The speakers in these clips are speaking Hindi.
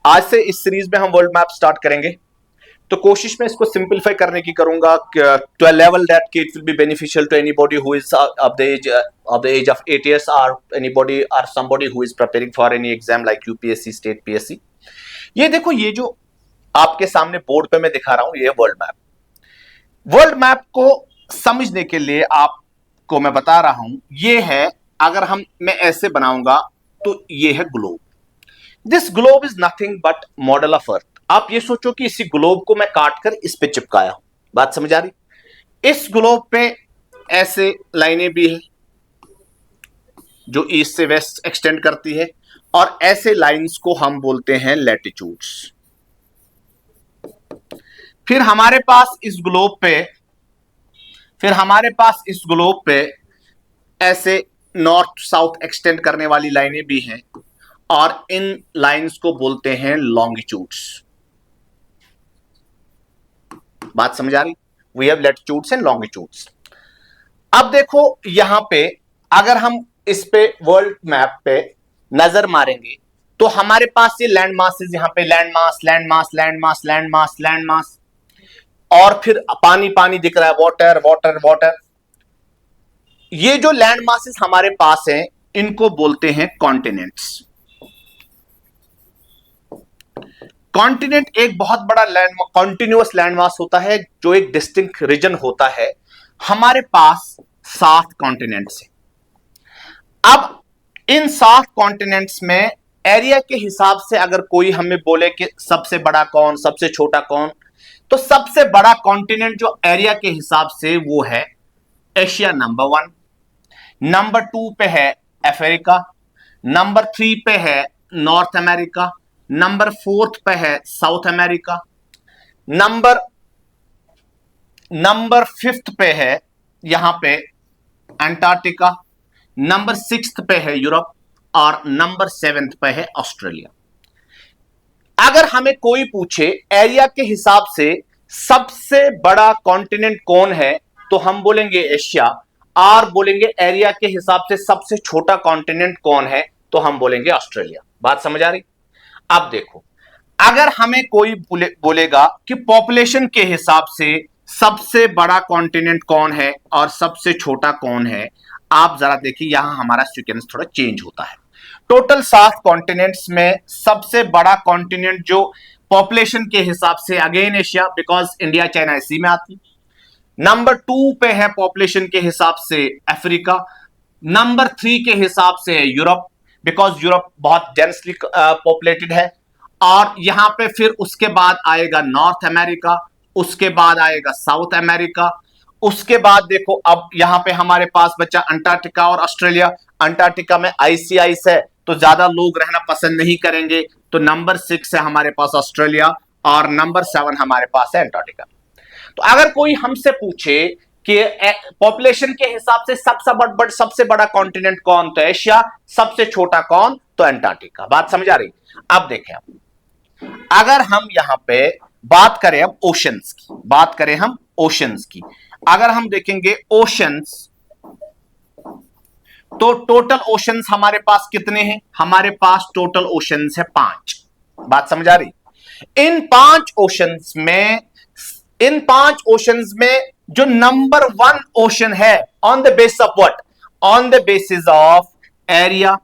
आज से इस सीरीज में हम वर्ल्ड मैप स्टार्ट करेंगे, तो कोशिश में इसको सिंपलीफाई करने की करूंगा to a level that it will be beneficial to anybody who is of the age of 8 years or anybody or somebody who is preparing for any exam like UPSC, state PSC। ये देखो, ये जो आपके सामने बोर्ड पे मैं दिखा रहा हूं, ये वर्ल्ड मैप को समझने के लिए आपको मैं बता रहा हूं, ये है, अगर मैं ऐसे बनाऊंगा तो ये है globe. This globe is nothing but model of earth. आप ये सोचो कि इसी ग्लोब को मैं काट कर इस पे चिपकाया हूं। बात समझ आ रही? इस ग्लोब पे ऐसे लाइनें भी है जो ईस्ट से वेस्ट एक्सटेंड करती है, और ऐसे लाइंस को हम बोलते हैं लैटिट्यूड्स। फिर हमारे पास इस ग्लोब पे ऐसे नॉर्थ साउथ एक्सटेंड करने वाली लाइनें भी हैं, और इन लाइंस को बोलते हैं लॉन्गिट्यूड्स। बात समझ आ रही? We have latitudes and longitudes. अब देखो यहां पे, अगर हम इस पे वर्ल्ड मैप पे नजर मारेंगे तो हमारे पास ये लैंड मासेस, यहां पे लैंड मास, और फिर पानी पानी दिख रहा है, वाटर। ये जो लैंड मासेस हमारे पास हैं, इनको बोलते हैं कॉन्टिनेंट्स। कॉन्टिनेंट एक बहुत बड़ा कॉन्टिन्यूअस लैंडमास होता है, जो एक डिस्टिंक्ट रीजन होता है। हमारे पास 7 कॉन्टिनेंट्स हैं। अब इन 7 कॉन्टिनेंट्स में एरिया के हिसाब से अगर कोई हमें बोले कि सबसे बड़ा कौन, सबसे छोटा कौन, तो सबसे बड़ा कॉन्टिनेंट जो एरिया के हिसाब से वो है एशिया, नंबर 1। नंबर 2 पे है अफ्रीका, नंबर 3 पे है नॉर्थ अमेरिका, नंबर 4 पे है साउथ अमेरिका, नंबर 5 पे है यहां पे अंटार्कटिका, नंबर 6 पे है यूरोप, और नंबर 7 पे है ऑस्ट्रेलिया। अगर हमें कोई पूछे एरिया के हिसाब से सबसे बड़ा कॉन्टिनेंट कौन है, तो हम बोलेंगे एशिया, और बोलेंगे एरिया के हिसाब से सबसे छोटा कॉन्टिनेंट कौन है, तो हम बोलेंगे ऑस्ट्रेलिया। बात समझ आ रही? अब देखो, अगर हमें कोई बोलेगा कि पॉपुलेशन के हिसाब से सबसे बड़ा कॉन्टिनेंट कौन है और सबसे छोटा कौन है, आप जरा देखिए, यहां हमारा सीक्वेंस थोड़ा चेंज होता है। टोटल 7 कॉन्टिनेंट्स में सबसे बड़ा कॉन्टिनेंट जो पॉपुलेशन के हिसाब से, again Asia, because India China इसी में आती। नंबर 2 पे है पॉपुलेशन के हिसाब से अफ्रीका, नंबर 3 के हिसाब से है यूरोप, बिकॉज यूरोप बहुत डेंसली पॉपुलेटेड है, और यहां पे फिर उसके बाद आएगा नॉर्थ अमेरिका, उसके बाद आएगा साउथ अमेरिका, उसके बाद देखो अब यहां पे हमारे पास बचा अंटार्कटिका और ऑस्ट्रेलिया। अंटार्कटिका में आइस है, तो ज्यादा लोग रहना पसंद नहीं करेंगे, तो नंबर 6 है हमारे पास ऑस्ट्रेलिया, और नंबर 7 हमारे पास है अंटार्कटिका। तो अगर कोई हमसे पूछे कि पॉपुलेशन के हिसाब से सबसे बड़ा कॉन्टिनेंट कौन, तो एशिया, सबसे छोटा कौन, तो अंटार्कटिका। बात समझ आ रही? अब देखें, अगर हम यहां पे बात करें ओशंस की, अगर हम देखेंगे ओशंस, तो टोटल ओशंस हमारे पास कितने हैं? हमारे पास टोटल ओशंस है 5। बात समझ आ रही? इन 5 ओशंस में जो नंबर 1 ओशन है, on the basis of what? On the basis of area,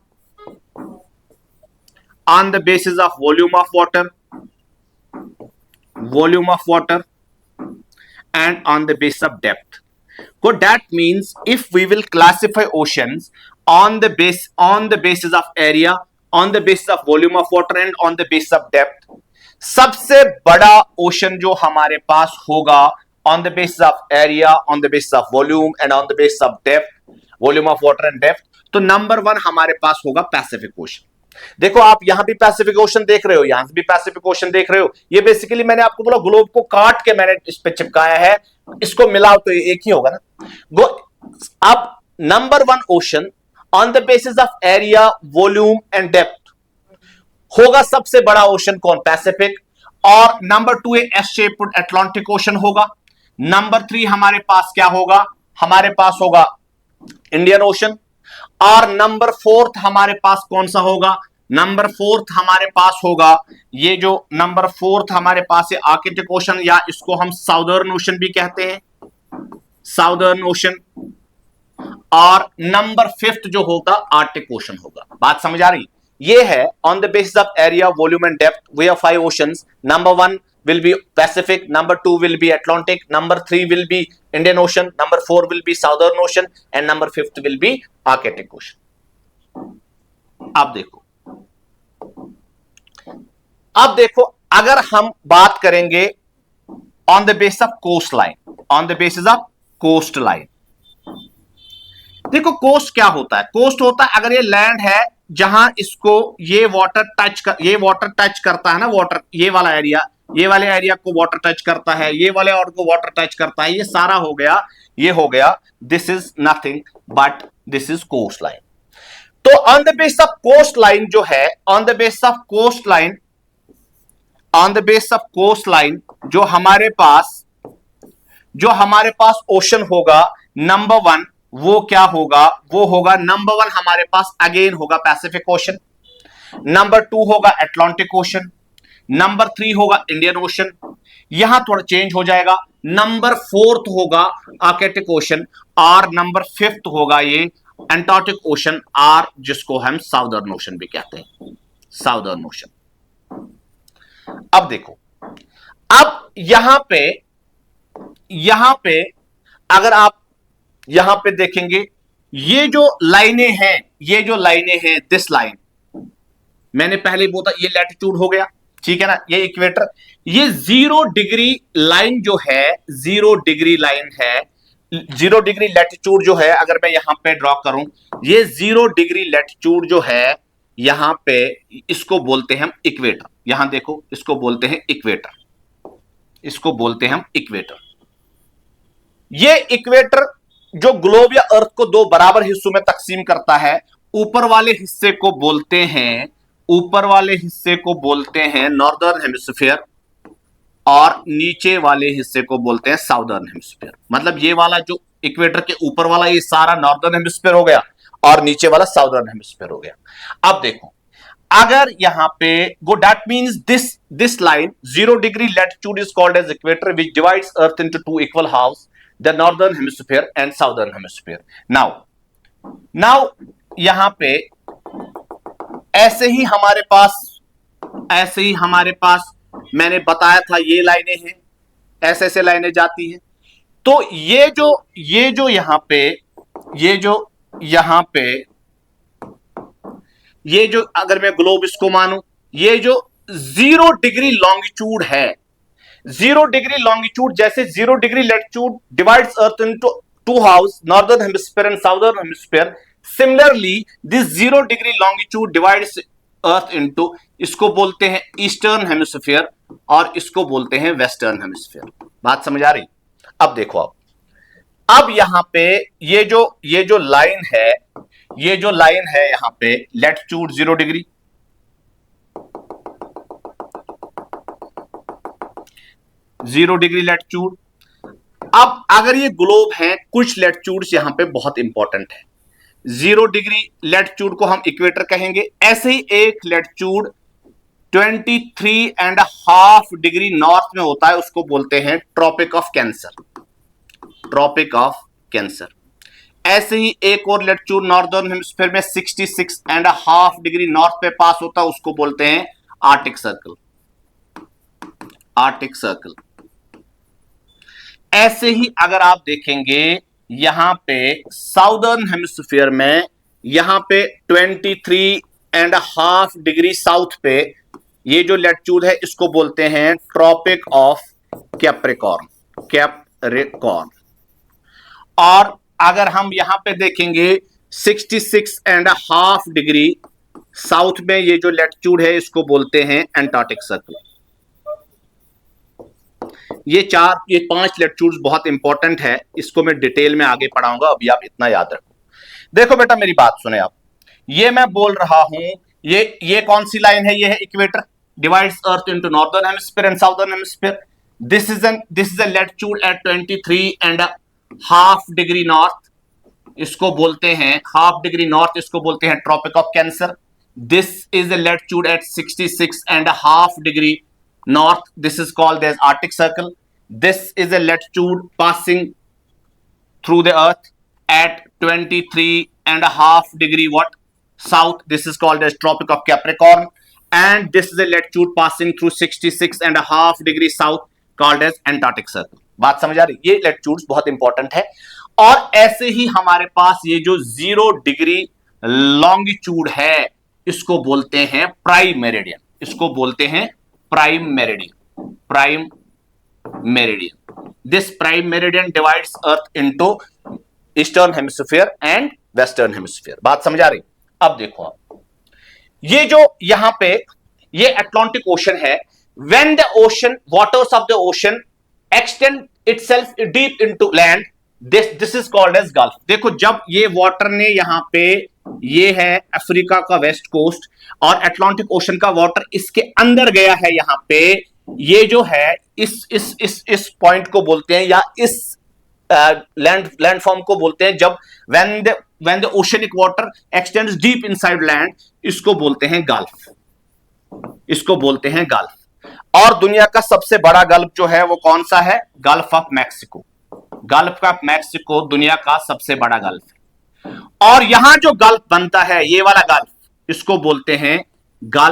on the basis of volume of water, and on the basis of depth. So that means if we will classify oceans on the basis of area, on the basis of volume of water, and on the basis of depth, सबसे बड़ा ओशन जो हमारे पास होगा on the basis of area, on the basis of volume, and on the basis of depth, volume of water and depth, तो नंबर 1 हमारे पास होगा पैसिफिक ओशन। देखो, आप यहां भी पैसिफिक ओशन देख रहे हो, यहां से भी पैसिफिक ओशन देख रहे हो। ये बेसिकली मैंने आपको बोला, ग्लोब को काट के मैंने इस पे चिपकाया है, इसको मिलाओ तो एक ही होगा ना। अब number 1 ocean on the basis of area, volume and depth होगा सबसे बड़ा ओशन कौन? पैसिफिक। और number 2 S shaped Atlantic ocean होगा। नंबर 3 हमारे पास क्या होगा? हमारे पास होगा इंडियन ओशन। और नंबर 4 हमारे पास कौन सा होगा? नंबर फोर्थ हमारे पास होगा, ये जो नंबर फोर्थ हमारे पास है आर्कटिक ओशन, या इसको हम साउदर्न ओशन भी कहते हैं, साउदर्न ओशन। और नंबर फिफ्थ जो होगा आर्टिक ओशन होगा। बात समझ आ रही? ये है on the basis of area, volume and depth we have 5 oceans. Number 1 will be Pacific, number 2 will be Atlantic, number 3 will be Indian Ocean, number 4 will be Southern Ocean, and number 5th will be Arctic Ocean। अब देखो अगर हम बात करेंगे on the basis of coast line, on the basis of coast line, देखो कोस्ट क्या होता है? कोस्ट होता है अगर ये लैंड है जहां इसको ये वाटर टच करता है ना, वाटर ये वाला एरिया, ये वाले एरिया को वाटर टच करता है, ये वाले और को वाटर टच करता है, ये सारा हो गया, ये हो गया, this is nothing but this is coast line. तो on the base of coast line जो है, on the base of coast line, on the base of coast line जो हमारे पास ओशन होगा, नंबर 1 वो क्या होगा? वो होगा नंबर 1 हमारे पास अगेन होगा पैसिफिक ओशन, नंबर 2 होगा अटलांटिक ओशन, नंबर 3 होगा इंडियन ओशन, यहां थोड़ा चेंज हो जाएगा, नंबर 4 होगा आर्कटिक ओशन, और नंबर 5 होगा ये एंटार्क्टिक ओशन, और जिसको हम साउदर्न ओशन भी कहते हैं, साउदर्न ओशन। अब देखो, अब यहां पे अगर आप यहां पे देखेंगे, ये जो लाइनें हैं, दिस लाइन मैंने पहले बोला ये लैटिट्यूड हो गया, ठीक है ना, ये इक्वेटर, ये 0 डिग्री लाइन जो है, 0 डिग्री लाइन है, 0 डिग्री लैटिट्यूड जो है, अगर मैं यहां पे ड्रॉ करूं, ये 0 डिग्री लैटिट्यूड जो है यहां पे, इसको बोलते हैं हम इक्वेटर। यहां देखो, इसको बोलते हैं इक्वेटर, इसको बोलते हैं हम इक्वेटर। ये इक्वेटर जो ग्लोब या अर्थ को 2 बराबर हिस्सों में तकसीम करता है, ऊपर वाले हिस्से को बोलते हैं, ऊपर वाले हिस्से को बोलते हैं नॉर्दर्न हेमिस्फीयर, और नीचे वाले हिस्से को बोलते हैं साउदर्न हेमिस्फीयर। मतलब ये वाला जो इक्वेटर के ऊपर वाला, ये सारा नॉर्दर्न हेमिस्फीयर हो गया, और नीचे वाला साउदर्न हेमिस्फीयर हो गया। अब देखो, अगर यहां पे go, that means this line 0 degree latitude is called as equator which divides earth into 2 equal halves, the northern hemisphere and southern hemisphere. Now यहां पे ऐसे ही हमारे पास मैंने बताया था, ये लाइनें हैं, ऐसे लाइनें जाती हैं। तो ये जो यहां पे ये जो अगर मैं ग्लोब इसको मानूं, ये जो 0 डिग्री लॉन्गिट्यूड है, 0 डिग्री लॉन्गिट्यूड, जैसे 0 degree latitude divides earth into 2 halves, northern hemisphere and southern hemisphere, similarly this 0 degree longitude divides earth into, इसको बोलते हैं ईस्टर्न हेमिस्फीयर, और इसको बोलते हैं वेस्टर्न हेमिस्फीयर। बात समझ आ रही? अब देखो, अब यहां पे ये जो लाइन है, यहां पे लैटिट्यूड 0 डिग्री, 0 डिग्री लैटिट्यूड। अब अगर ये ग्लोब है, कुछ लैटिट्यूड्स यहां पे बहुत इंपॉर्टेंट है, 0 डिग्री लैटिट्यूड को हम इक्वेटर कहेंगे। ऐसे ही एक लैटिट्यूड 23.5 डिग्री नॉर्थ में होता है, उसको बोलते हैं Tropic of Cancer, Tropic of Cancer. ऐसे ही एक और लैटिट्यूड नॉर्दर्न हेमिस्फीयर में 66.5 डिग्री नॉर्थ पे पास होता है, उसको बोलते हैं आर्टिक सर्कल, आर्टिक सर्कल। ऐसे ही अगर आप देखेंगे यहां पे साउदर्न हेमिस्फीयर में, यहां पे 23.5 डिग्री साउथ पे ये जो लैटिट्यूड है, इसको बोलते हैं ट्रॉपिक ऑफ कैप्रिकॉर्न, कैप्रिकॉर्न। और अगर हम यहां पे देखेंगे 66.5 डिग्री साउथ में ये जो लैटिट्यूड है, इसको बोलते हैं एंटार्क्टिक सर्कल। ये 5 लैटिट्यूड्स बहुत इंपॉर्टेंट है, इसको मैं डिटेल में आगे पढ़ाऊंगा, अभी आप इतना याद रखो। देखो बेटा, मेरी बात सुने आप, ये मैं बोल रहा हूं, ये कौन सी लाइन है? ये है equator, divides earth into northern hemisphere and southern hemisphere. This is a latitude at 23.5 degree north, इसको बोलते हैं हाफ डिग्री नॉर्थ, इसको बोलते हैं Tropic of Cancer. This is a latitude at 66.5 degree north. This is called as Arctic Circle. This is a latitude passing through the earth at 23.5 degree what south. This is called as Tropic of Capricorn. And this is a latitude passing through 66.5 degree south called as Antarctic Circle. बात समझ आ रही? ये latitudes बहुत इंपॉर्टेंट है। और ऐसे ही हमारे पास ये जो 0 डिग्री लॉन्गिट्यूड है, इसको बोलते हैं प्राइम मेरिडियन। इसको बोलते हैं prime meridian. Prime meridian. This prime meridian divides earth into eastern hemisphere and western hemisphere. बात समझ आ रही? अब देखो आप, ये जो यहां पे ये अटलांटिक ओशन है। When the ocean waters of the ocean extend itself deep into land, this is called as gulf. देखो, जब ये वाटर ने यहां पे, ये है अफ्रीका का वेस्ट कोस्ट और अटलांटिक ओशन का वाटर इसके अंदर गया है यहां पे, ये जो है इस पॉइंट को बोलते हैं, या इस लैंडफॉर्म को बोलते हैं, जब when the oceanic water x tends deep inside land, इसको बोलते हैं गल्फ। इसको बोलते हैं गल्फ। और दुनिया का सबसे बड़ा गल्फ जो है वो कौन सा है? Gulf of Mexico. Gulf of Mexico दुनिया का सबसे बड़ा गल्फ है। और यहां जो गल्फ बनता है, ये वाला गल्फ, इसको बोलते हैं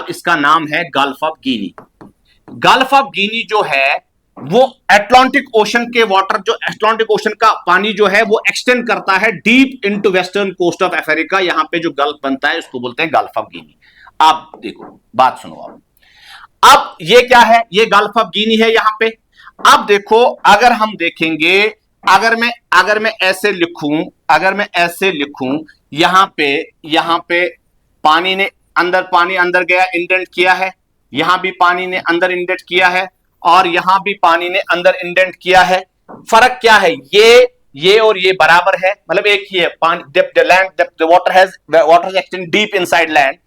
इसका नाम है Gulf of Guinea. Gulf of Guinea जो है वो अटलांटिक ओशन के वाटर, जो अटलांटिक ओशन का पानी जो है वो एक्सटेंड करता है deep into western coast of Africa. यहां पे जो गल्फ बनता है उसको बोलते हैं गल्फ ऑफ गिनी। आप देखो, बात सुनो आप। अब ये क्या है? ये गल्फ ऑफ गिनी है यहां पे। अब देखो, अगर हम देखेंगे, अगर मैं ऐसे लिखूं, यहां पे पानी अंदर गया, इंडेंट किया है। यहां भी पानी ने अंदर इंडेंट किया है और यहां भी पानी ने अंदर इंडेंट किया है। फर्क क्या है? ये और ये बराबर है, मतलब एक ही है। Water extend deep inside land,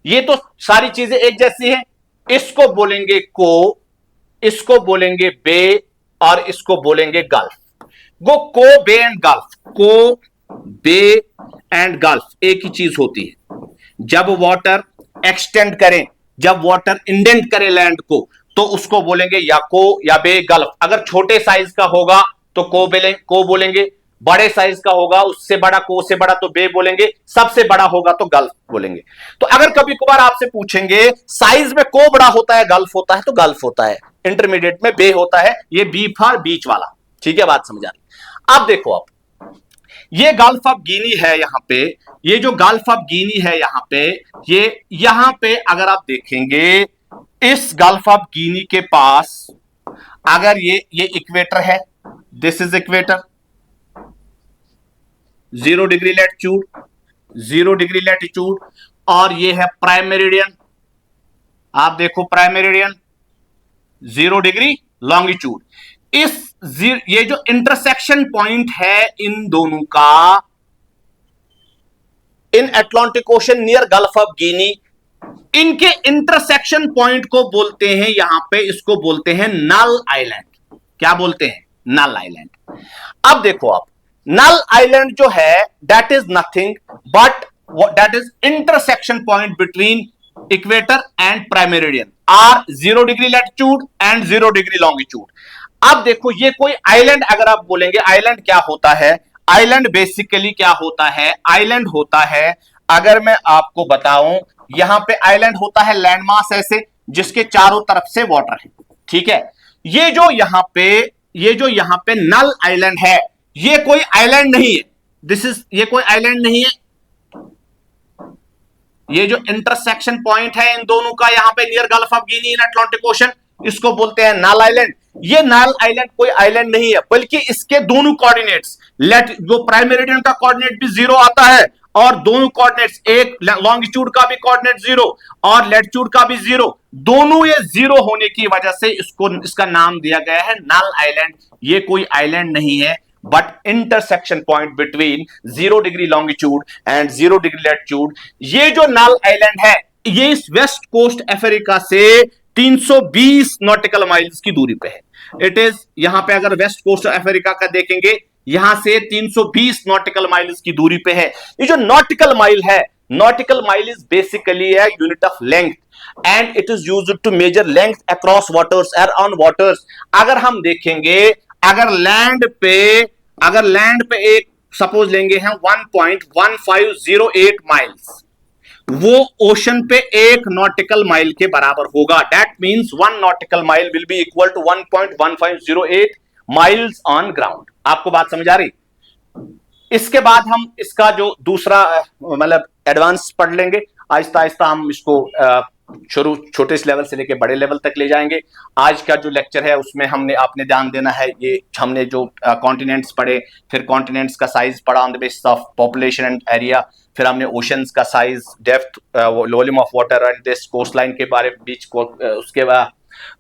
ये तो सारी चीजें एक जैसी हैं। इसको बोलेंगे इसको बोलेंगे बे, और इसको बोलेंगे गल्फ। को बे एंड गल्फ, को बे एंड गल्फ एक ही चीज होती है। जब वाटर एक्सटेंड करें, जब वाटर इंडेंट करे लैंड को, तो उसको बोलेंगे या को या बे गल्फ। अगर छोटे साइज का होगा तो को बोलेंगे, बड़े साइज का होगा उससे बड़ा, को से बड़ा तो बे बोलेंगे, सबसे बड़ा होगा तो गल्फ बोलेंगे। तो अगर कभी कभार आपसे पूछेंगे साइज में को बड़ा होता है गल्फ होता है, तो गल्फ होता है। इंटरमीडिएट में बे होता है। ये बी फॉर बीच वाला। ठीक है, बात समझ आ रही? अब देखो, आप ये गल्फ ऑफ गिनी है यहां पे, ये जो गल्फ ऑफ गिनी है यहां पे अगर आप देखेंगे, इस गल्फ ऑफ गिनी के पास अगर ये इक्वेटर है, this is equator, 0 degree latitude, 0 degree latitude, और ये है प्राइम मेरिडियन। आप देखो, प्राइम मेरिडियन 0 डिग्री लॉन्गिट्यूड। ये जो इंटरसेक्शन पॉइंट है इन दोनों का, in Atlantic Ocean near Gulf of Guinea, इनके इंटरसेक्शन पॉइंट को बोलते हैं यहां पे, इसको बोलते हैं नल आइलैंड। क्या बोलते हैं? Null island. अब देखो आप, नल आइलैंड जो है that is nothing but that is intersection point between equator and prime meridian or 0 degree latitude and 0 degree longitude. अब देखो, ये कोई आइलैंड अगर आप बोलेंगे, आइलैंड क्या होता है? आइलैंड बेसिकली क्या होता है? आइलैंड होता है, अगर मैं आपको बताऊं, यहां पे आइलैंड होता है लैंडमास ऐसे जिसके चारों तरफ से वाटर है। ठीक है, ये जो यहां पे नल आइलैंड है, ये कोई आइलैंड नहीं है। ये कोई आइलैंड नहीं है। ये जो इंटरसेक्शन पॉइंट है इन दोनों का यहां पे near Gulf of Guinea in Atlantic ocean, इसको बोलते हैं नल आइलैंड। ये नल आइलैंड कोई आइलैंड नहीं है, बल्कि इसके दोनों कोऑर्डिनेट्स, जो प्राइम मेरिडियन का कोऑर्डिनेट भी 0 आता है, और दोनों कोऑर्डिनेट्स, एक लॉन्गिट्यूड का भी कोऑर्डिनेट 0 और लैटिट्यूड का भी 0, दोनों ये 0 होने की वजह से इसका नाम दिया गया है नल आइलैंड। ये कोई आइलैंड नहीं है, but intersection point between 0 degree longitude and 0 degree latitude. ये जो नल आइलैंड है, ये इस वेस्ट कोस्ट अफ्रीका से 320 नॉटिकल माइल्स की दूरी पे है। इट इज, यहां पे अगर वेस्ट कोस्ट अफ्रीका का देखेंगे, यहां से 320 नॉटिकल माइल्स की दूरी पे है। ये जो नॉटिकल माइल है, Nautical mile is basically a unit of length and it is used to measure length across waters or on waters. अगर हम देखेंगे, अगर लैंड पे एक सपोज लेंगे हम 1.1508 माइल्स, वो ओशन पे एक नॉटिकल माइल के बराबर होगा. That means 1 nautical mile will be equal to 1.1508 miles on ground. आपको बात समझ आ रही? इसके बाद हम इसका जो दूसरा मतलब एडवांस पढ़ लेंगे. आहिस्ता आहिस्ता हम इसको शुरू छोटे से लेवल से लेके बड़े लेवल तक ले जाएंगे. आज का जो लेक्चर है उसमें आपने ध्यान देना है, ये हमने जो कॉन्टिनेंट्स पढ़े, फिर कॉन्टिनेंट्स का साइज पढ़ा on the basis of population and area, फिर हमने ओशंस का size, depth, volume of water and this coast line के बारे में बीच को उसके बाद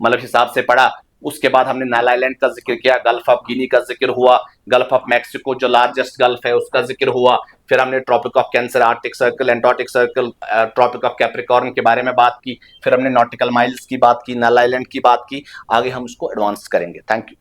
मतलब हिसाब से पढ़ा. उसके बाद हमने नाइल आइलैंड का जिक्र किया, गल्फ ऑफ गिनी का जिक्र हुआ, गल्फ ऑफ मैक्सिको जो लार्जेस्ट गल्फ है उसका जिक्र हुआ, फिर हमने Tropic of Cancer, Arctic Circle, Antarctic Circle, Tropic of Capricorn के बारे में बात की, फिर हमने नॉटिकल माइल्स की बात की, नाइल आइलैंड की बात की. आगे हम इसको एडवांस करेंगे. Thank you.